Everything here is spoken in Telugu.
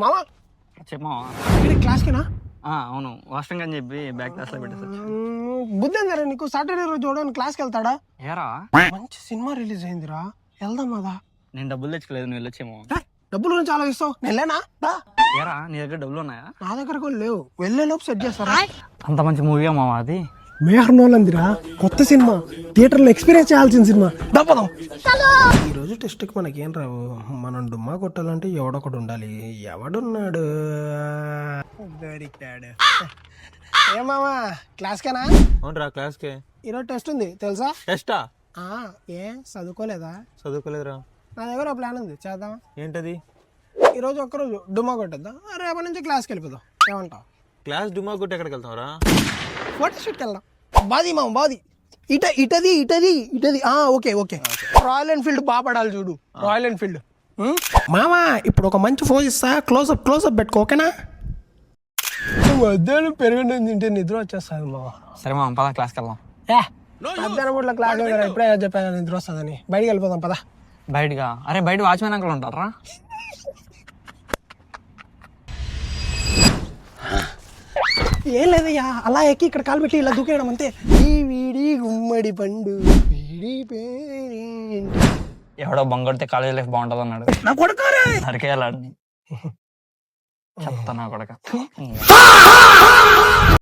మామా చెప్పమా. క్లాస్కేనా? అవును, వాష్రూమ్ అని చెప్పి బ్యాక్ క్లాస్ లో పెట్టేసి బుద్ధి అందరా నీకు? సాటర్డే రోజు చూడడానికి క్లాస్కి వెళ్తాడా? ఏరా మంచి సినిమా రిలీజ్ అయిందిరా, వెళ్దాం కదా. నేను డబ్బులు తెచ్చుకోలేదు, నువ్వు వెళ్ళొచ్చేమో. డబ్బుల గురించి ఆలోచిస్తావు, వెళ్ళానా? ఏరా నీ దగ్గర డబ్బులు ఉన్నాయా? నా దగ్గర కూడా లేవు, వెళ్ళే లోపు సెట్ చేస్తారా? అంత మంచి మూవీగా మావా అది. మేహర్నోలందిరా, కొత్త సినిమా, థియేటర్లో ఎక్స్పీరియన్స్ చేయాల్సిన సినిమా. డబ్బదం ఈ రోజు టెస్ట్కి మనకేం రావు, మనం డుమ్మా కొట్టాలంటే ఎవడొకడు ఉండాలి. ఎవడున్నాడు? దొరికాడు. ఏమావా క్లాస్కేనా? అవునరా క్లాస్కే. ఈరోజు టెస్ట్ ఉంది తెలుసా? టెస్టా? చదువుకోలేదా? చదువుకోలేదురా. నా దగ్గర ఒక ప్లాన్ ఉంది, చేద్దామా? ఏంటది? ఈరోజు ఒక్కరోజు డుమ్మా కొట్టేద్దాం, రేపటి నుంచి క్లాస్కి వెళ్ళిపోదాం. ఏమంటావు? క్లాస్ డుమా కొట్టి ఎక్కడికి వెళ్తావురా? ఫోటో షూట్కి వెళ్దాం. బాది మామ బాది, ఇటది. ఓకే రాయల్ ఎన్ఫీల్డ్ బాగా పడాలి చూడు, రాయల్ ఎన్ఫీల్డ్. మామా ఇప్పుడు ఒక మంచి ఫోన్ ఇస్తా, క్లోజప్ పెట్టుకో, ఓకేనా? మధ్యాహ్నం పెరగండి తింటే నిద్ర వచ్చేస్తుంది మామ. సరే మామ, పద క్లాస్కి వెళ్దాం. మధ్యాహ్నం పూట్ల క్లాస్ ఇప్పుడే చెప్పాను నిద్ర వస్తుందని. బయటికి వెళ్ళిపోదాం పదా. బయటగా? అరే బయట వాచ్మెన్ అంకుల్ ఉంటారా? ఏం లేదయ్యా, అలా ఎక్కి ఇక్కడ కాలు పెట్టి ఇలా దూకేయడం అంతే. ఈ వీడి గుమ్మడి పండు వీడి పేరేంటి? ఎవడో బంగొడితే కాలేజ్ లైఫ్ బాగుంటుంది అన్నాడు. నా కొడుకోరే నరికేయాలని చెప్తా నా కొడక.